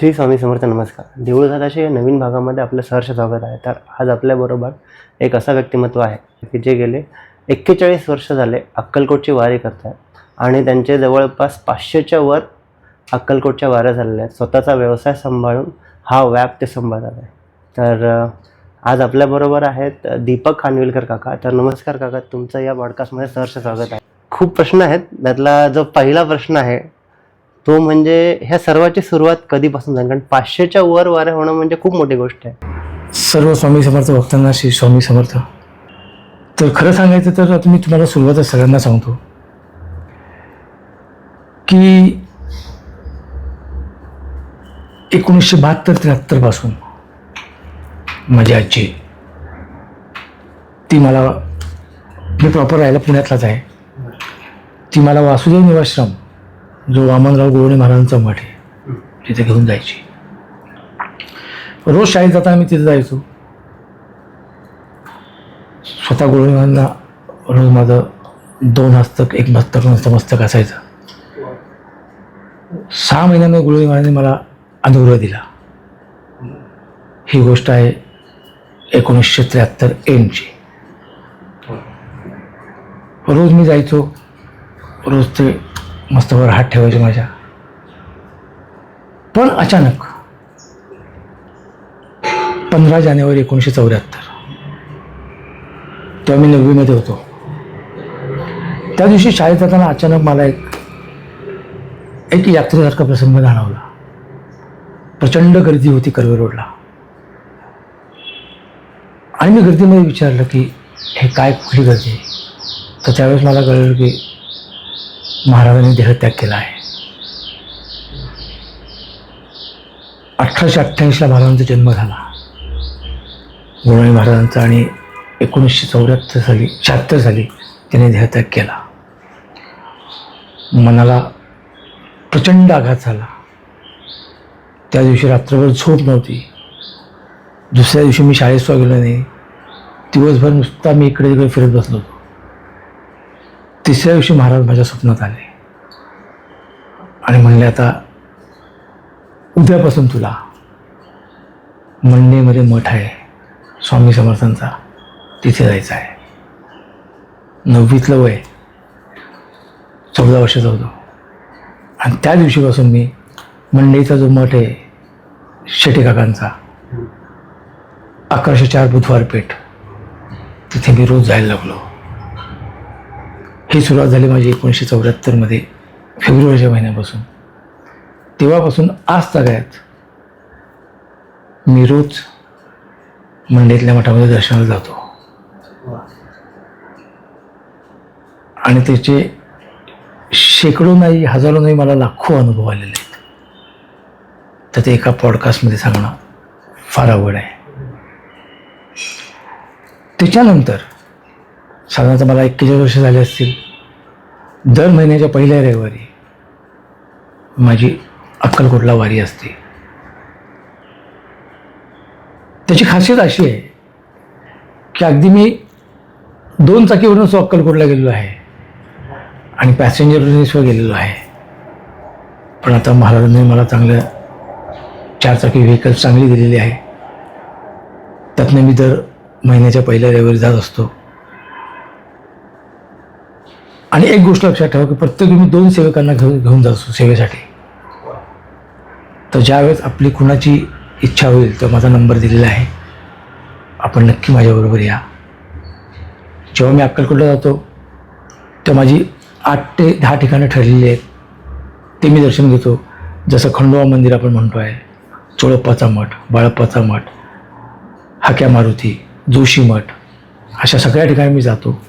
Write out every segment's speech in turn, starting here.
श्री स्वामी समर्थ. नमस्कार. देऊळ घाटाच्या या नवीन भागामध्ये आपलं सहर्ष स्वागत आहे. तर आज आपल्याबरोबर एक असा व्यक्तिमत्व आहे की जे गेले 41 वर्ष झाले अक्कलकोटची वारी करतात आणि त्यांचे जवळपास 500च्या वर अक्कलकोटच्या वाऱ्या झालेल्या आहेत. स्वतःचा व्यवसाय सांभाळून हा व्याप ते सांभाळत आहे. तर आज आपल्याबरोबर आहेत दीपक खानविलकर काका. तर नमस्कार काका, तुमचं या पॉडकास्टमध्ये सहर्ष स्वागत आहे. खूप प्रश्न आहेत, त्यातला जो पहिला प्रश्न आहे तो म्हणजे ह्या सर्वाची सुरुवात कधीपासून झाली? कारण 500च्या वर वाऱ्या होणं म्हणजे खूप मोठी गोष्ट आहे. सर्व स्वामी समर्थ भक्तांना श्री स्वामी समर्थ. तर खरं सांगायचं तर आता मी तुम्हाला सुरुवातच सगळ्यांना सांगतो की 1972-73 पासून माझी आजी, ती मला, मी प्रॉपर राहायला पुण्यातलाच आहे, ती मला वासुदेव निवाश्रम जो वामनराव गोवणे महाराजांचा मठ आहे तिथे घेऊन जायची. रोज शाळेत जाताना मी तिथे जायचो. स्वतः गोवणे महाराजांना रोज माझं 2 हस्तक 1 मस्तक असायचं. 6 महिन्याने गोवणे महाराजांनी मला अनुग्रह दिला. ही गोष्ट आहे 1973 एंडची. रोज मी जायचो, रोज ते मस्तवर हात ठेवायचे माझ्या. पण अचानक 15 जानेवारी 1974, तेव्हा मी 9वीमध्ये होतो, त्या दिवशी शाळेत जाताना अचानक मला एक यात्रेसारखा प्रसंग जाणवला. प्रचंड गर्दी होती कर्वे रोडला आणि मी गर्दीमध्ये विचारलं की हे काय, कुठली गर्दी आहे? तर त्यावेळेस मला कळलं की महाराजांनी देहत्याग केला आहे. 1888ला महाराजांचा जन्म झाला गोवणे महाराजांचा आणि 1974 साली त्याने देहत्याग केला. मनाला प्रचंड आघात झाला. त्या दिवशी रात्रभर झोप नव्हती. दुसऱ्या दिवशी मी शाळेत सुद्धा गेलो नाही. दिवसभर नुसता मी इकडे तिकडे फिरत बसलो होतो. तिसऱ्या दिवशी महाराज माझ्या स्वप्नात आले आणि म्हणले, आता उद्यापासून तुला मंडेमध्ये मठ आहे स्वामी समर्थांचा, तिथे जायचं आहे. 9वीतलं वय, 14 वर्षाचा होतो. आणि त्या दिवशीपासून मी मंडेचा जो मठ आहे शेटे काकांचा, 1104 बुधवार पेठ, तिथे मी रोज जायला लागलो. ही सुरुवात झाली माझी 1974 फेब्रुवारीच्या महिन्यापासून. तेव्हापासून आज तागायत मी रोज मंडईतल्या मठामध्ये दर्शनाला जातो आणि त्याचे शेकडो नाही, हजारो नाही, मला लाखो अनुभव आलेले आहेत. तर ते एका पॉडकास्टमध्ये सांगणं फार अवघड आहे. त्याच्यानंतर साधारणतः मला 41 वर्ष झाले असतील. दर महिन्याच्या पहिल्या रविवारी माझी अक्कलकोटला वारी असते. त्याची खासियत अशी आहे की अगदी मी 2 चाकीवरून सो अक्कलकोटला गेलेलो आहे आणि पॅसेंजरने सुद्धा गेलेलो आहे. पण आता महाराजांनी मला चांगलं 4 चाकी व्हेकल्स चांगली दिलेली आहे. त्यातनं मी दर महिन्याच्या पहिल्या रविवारी जात असतो. आणि एक गोष्ट लक्षात ठेवा की प्रत्येक मी 2 सेवकांना घेऊन जातो सेवेसाठी. तर ज्यावेळेस आपली कुणाची इच्छा होईल तर माझा नंबर दिलेला आहे, आपण नक्की माझ्याबरोबर या. जेव्हा मी अक्कलकोटला जातो तेव्हा माझी 8 ते 10 ठिकाणं ठरलेली आहेत. ते मी दर्शन घेतो. जसं खंडोबा मंदिर आपण म्हणतो आहे, चोळप्पाचा मठ, बाळप्पाचा मठ, हाक्या मारुती, जोशी मठ, अशा सगळ्या ठिकाणी मी जातो,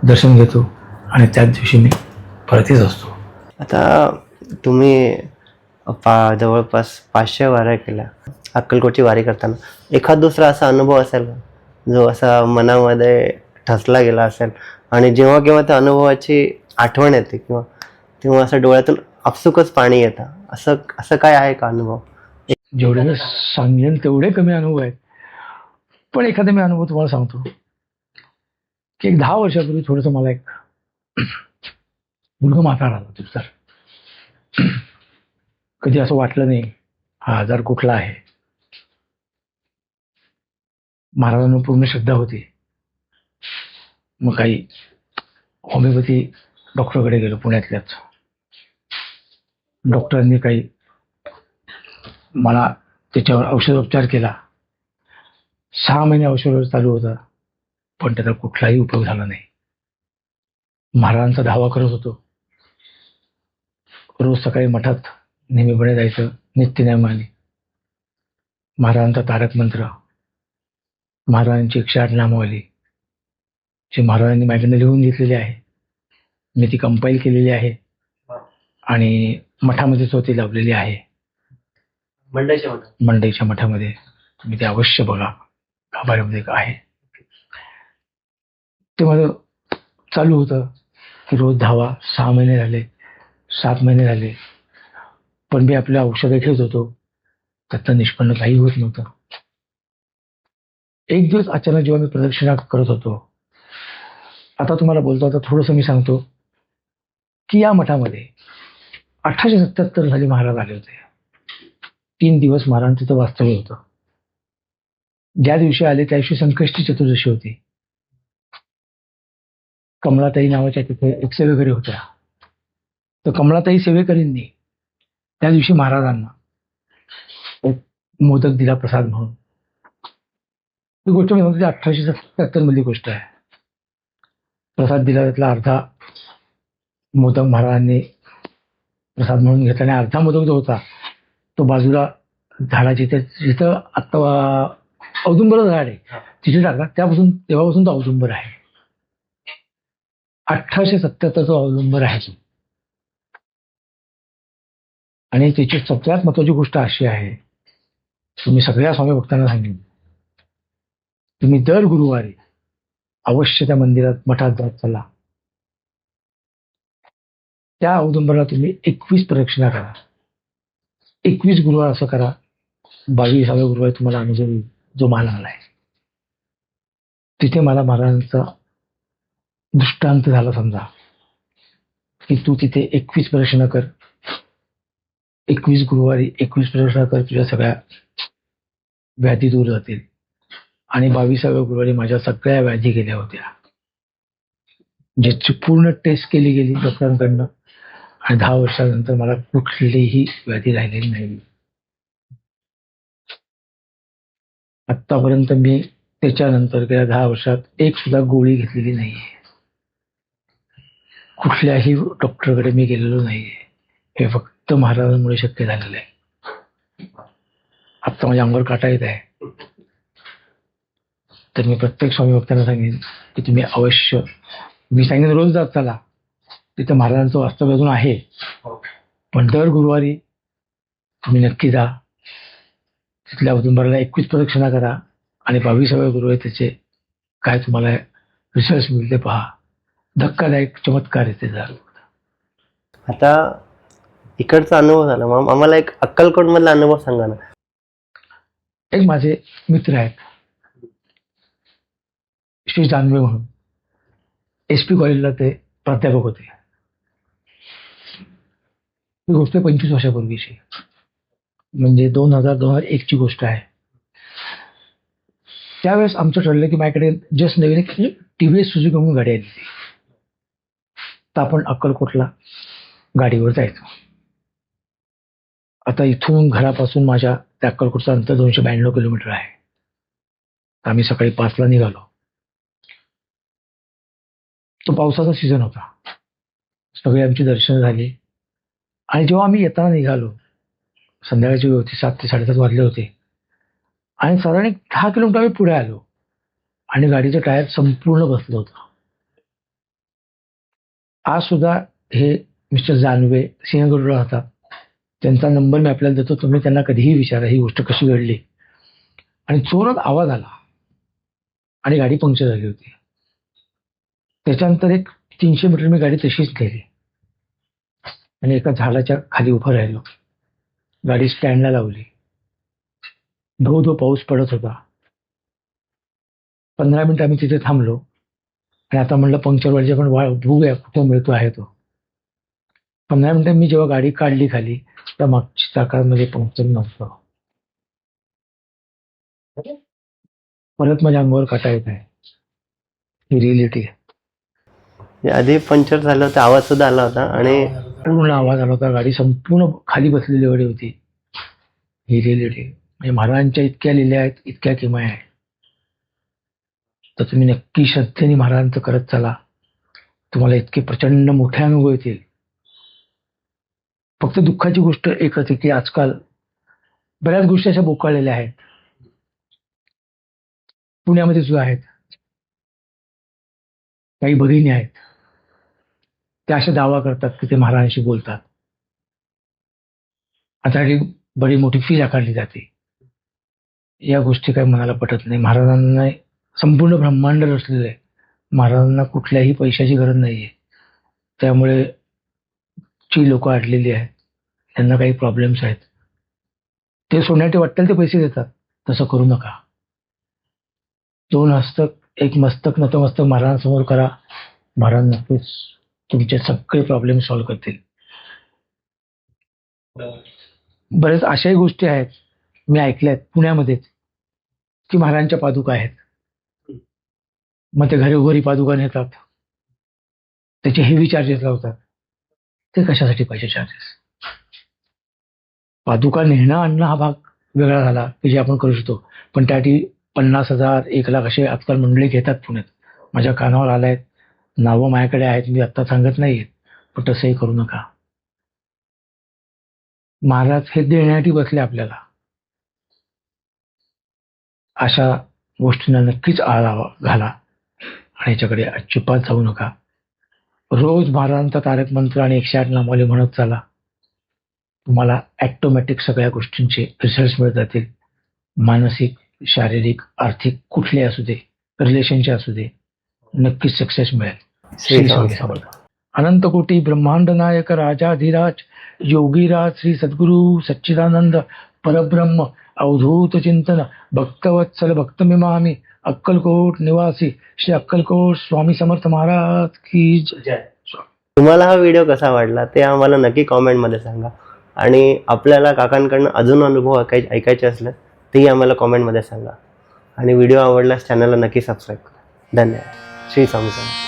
दर्शन घेतो आणि त्याच दिवशी मी परत येत असतो. आता तुम्ही जवळपास 500 वाऱ्या केल्या अक्कलकोटची वारी करताना. एखाद दुसरा असा अनुभव असेल का जो असा मनामध्ये ठसला गेला असेल आणि जेव्हा केव्हा त्या अनुभवाची आठवण येते किंवा तेव्हा असं डोळ्यातून आपसुकच पाणी येतं, असं काय आहे का अनुभव? जेवढे सांगेन तेवढे कमी अनुभव आहेत. पण एखादा मी अनुभव तुम्हाला सांगतो की 10 वर्षापूर्वी थोडंसं मला एक मुलगा माथा आला होता. तर कधी असं वाटलं नाही हा आजार कुठला आहे. महाराजांना पूर्ण श्रद्धा होती. मग काही होमिओपॅथी डॉक्टरकडे गेलो पुण्यातल्याच. डॉक्टरांनी काही मला त्याच्यावर औषधोपचार केला. 6 महिने औषध चालू होता, पण त्याचा कुठलाही उपयोग झाला नाही. महाराजांचा धावा करत होतो. रोज सकाळी मठात नेहमीपणे जायचं नित्यनेमाने. महाराजांचा तारक मंत्र, महाराजांची 108 नामावली जे महाराजांनी माझ्याकडे लिहून घेतलेली आहे, मी ती कंपाईल केलेली आहे आणि मठामध्येच होती लावलेली आहे. मंडईच्या मठामध्ये तुम्ही ते अवश्य बघा, गाभाऱ्यामध्ये आहे. ते माझं चालू होतं की रोज धावा. 6 महिने झाले, 7 महिने झाले, पण मी आपल्या औषधं घेत होतो, त्याचं निष्पन्न काही होत नव्हतं. एक दिवस अचानक जेव्हा मी प्रदक्षिणा करत होतो, आता तुम्हाला बोलतो आता थोडंसं मी सांगतो की या मठामध्ये 1877 साली महाराज आले होते. 3 दिवस महाराज तिथं वास्तव्य होतं. ज्या दिवशी आले त्या दिवशी संकष्टी चतुर्दशी होती. कमलाताई नावाच्या तिथे एक सेवेकरी होत्या. तर कमलाताई सेवेकरींनी त्या दिवशी महाराजांना एक मोदक दिला प्रसाद म्हणून. ही गोष्ट मी सांगतो, 1877 मधली गोष्ट आहे. प्रसाद दिला, त्यातला अर्धा मोदक महाराजांनी प्रसाद म्हणून घेतला आणि अर्धा मोदक जो होता तो बाजूला झाडाची जिथं आता औदुंबर झाड आहे तिथे टाकला. तेव्हापासून तो औदुंबर आहे. 1877 औदुंबर आहे. आणि त्याची सगळ्यात महत्वाची गोष्ट अशी आहे, तुम्ही सगळ्या स्वामी भक्तांना सांगेन, तुम्ही दर गुरुवारी अवश्य त्या मंदिरात मठात जात चला. त्या औदुंबराला तुम्ही 21 प्रदक्षिणा करा. 21 गुरुवार असं करा. 22व्या गुरुवारी तुम्हाला अनुभव जो मला आलाय. तिथे मला महाराजांचा दृष्टांत झाला. समजा की तू तिथे 21 प्रदक्षिणा कर. 21 गुरुवारी 21 प्रदक्षिणा कर, तुझ्या सगळ्या व्याधी दूर जातील. आणि 22व्या गुरुवारी माझ्या सगळ्या व्याधी गेल्या होत्या, ज्याची पूर्ण टेस्ट केली गेली डॉक्टरांकडनं, आणि 10 वर्षानंतर मला कुठलीही व्याधी राहिलेली नाही. आतापर्यंत मी त्याच्यानंतर गेल्या 10 वर्षात एक सुद्धा गोळी घेतलेली नाहीये. कुठल्याही डॉक्टरकडे मी गेलेलो नाहीये. हे फक्त महाराजांमुळे शक्य झालेलं आहे. आता माझ्या अंगावर काटा येत आहे. तर मी प्रत्येक स्वामी भक्तांना सांगेन की तुम्ही अवश्य, मी सांगेन रोज जात चला. तिथं महाराजांचं वास्तव्य अजून आहे, पण दर गुरुवारी तुम्ही नक्की जा. तिथल्या औदुंबराला 21 प्रदक्षिणा करा आणि 22व्या गुरुवारी त्याचे काय तुम्हाला रिसर्च मिळते पहा. धक्कादायक चमत्कार येते जा. आता इकडचा अनुभव झाला, मग आम्हाला एक अक्कलकोट मधला अनुभव सांगा ना. एक माझे मित्र आहेत, श्री जानवे म्हणून, SP कॉलेजला ते प्राध्यापक होते. ही गोष्ट 25 वर्षापूर्वीची, म्हणजे 2001 ची गोष्ट आहे. त्यावेळेस आमचं ठरलं की माझ्याकडे जस्ट नवीन एक TVS सुझुकी म्हणून गाडी आली होती. तर आपण अक्कलकोटला गाडीवर जायचं. आता इथून घरापासून माझ्या त्या अक्कलकोटचं अंतर 292 किलोमीटर आहे. आम्ही सकाळी 5ला निघालो. तो पावसाचा सीझन होता. सगळी आमची दर्शनं झाली आणि जेव्हा आम्ही येताना निघालो, संध्याकाळची वेळ होती, 7 ते 7:30 वाजले होते आणि साधारण 10 किलोमीटर आम्ही पुढे आलो आणि गाडीचं टायर संपूर्ण बसलं होतं. आज सुद्धा हे मिस्टर जानवे सिंहगडला राहतात. त्यांचा नंबर मी आपल्याला देतो, तुम्ही त्यांना कधीही विचारा ही गोष्ट कशी घडली. आणि जोरात आवाज आला आणि गाडी पंक्चर झाली होती. त्याच्यानंतर एक 300 मीटर मी गाडी तशीच नेली आणि एका झाडाच्या खाली उभं राहिलो. गाडी स्टँडला लावली. धो धो पाऊस पडत होता. 15 मिनिटं आम्ही तिथे थांबलो आणि आता म्हणलं पंक्चरवाल्याची आपण बघूया कुठे मिळतो आहे तो. 15 मिनिटं मी जेव्हा गाडी काढली खाली, त्या मागच्या चाकामध्ये पंक्चर नव्हतं. परत माझ्या अंगावर काटा येत आहे. ही रिअलिटी आहे. आधी पंक्चर झालं होतं, आवाज सुद्धा आला होता आणि पूर्ण आवाज आला होता. गाडी संपूर्ण खाली बसलेली गाडी होती. ही रिअलिटी. म्हणजे महाराजांच्या इतक्या लिहिल्या आहेत, इतक्या किमया आहेत. तर तुम्ही नक्की श्रद्धेने महाराजांचं करत चला. तुम्हाला इतके प्रचंड मोठे अनुभव येतील. फक्त दुःखाची गोष्ट एकच आहे की आजकाल बऱ्याच गोष्टी अशा बोकाळलेल्या आहेत. पुण्यामध्ये सुद्धा आहेत. काही भगिनी आहेत, त्या अशा दावा करतात की ते महाराजांशी बोलतात. आता बरी मोठी फी आकारली जाते. या गोष्टी काही मनाला पटत नाही. महाराजांना संपूर्ण ब्रह्मांड रचलेलं आहे. महाराजांना कुठल्याही पैशाची गरज नाहीये. त्यामुळे जी लोक अडलेली आहेत, त्यांना काही प्रॉब्लेम्स आहेत, ते सोन्याचे वाटेल ते पैसे देतात. तसं करू नका. 2 हस्तक 1 मस्तक नतमस्तक महाराजांसमोर करा. महाराज नक्कीच तुमचे सगळे प्रॉब्लेम सॉल्व्ह करतील. बरेच अशाही गोष्टी आहेत मी ऐकल्यात पुण्यामध्येच की महाराजांच्या पादुका आहेत. मग ते घरोघरी पादुका नेतात. त्याचे हेवी चार्जेस लावतात. ते कशासाठी पाहिजे चार्जेस? पादुका नेणं आणणं हा भाग वेगळा झाला की जे आपण करू शकतो. पण त्यासाठी 50,000 1,00,000 असे आजकाल मंडळी घेतात पुण्यात. माझ्या कानावर आल्या आहेत. नावं माझ्याकडे आहेत. मी आत्ता सांगत नाहीये. पण तसंही करू नका. महाराज हे देण्यासाठी बसले आपल्याला. अशा गोष्टींना नक्कीच आळा घाला आणि याच्याकडे अजिबात जाऊ नका. रोज महाराजांचा तारक मंत्र आणि 108 नामावली म्हणत चाला. तुम्हाला ॲटोमॅटिक सगळ्या गोष्टींचे रिझल्ट मिळत जातील. मानसिक, शारीरिक, आर्थिक कुठले असू दे, रिलेशनचे असू दे, नक्कीच सक्सेस मिळेल. श्री स्वामी समर्थ. अनंत कोटी ब्रह्मांड नायक राजाधिराज योगीराज श्री सद्गुरु सच्चिदानंद परब्रह्म अवधूत चिंतन भक्तवत्सल भक्तमिमामी अक्कलकोट निवासी श्री अक्कलकोट स्वामी समर्थ महाराज की जय. तुम्हाला हा व्हिडिओ कसा वाटला ते आम्हाला नक्की कॉमेंटमध्ये सांगा. आणि आपल्याला काकांकडनं अजून अनुभव ऐकायचे असले तेही आम्हाला कॉमेंटमध्ये सांगा. आणि व्हिडिओ आवडल्यास चॅनलला नक्की सबस्क्राईब करा. धन्यवाद. श्री स्वामी समर्थ.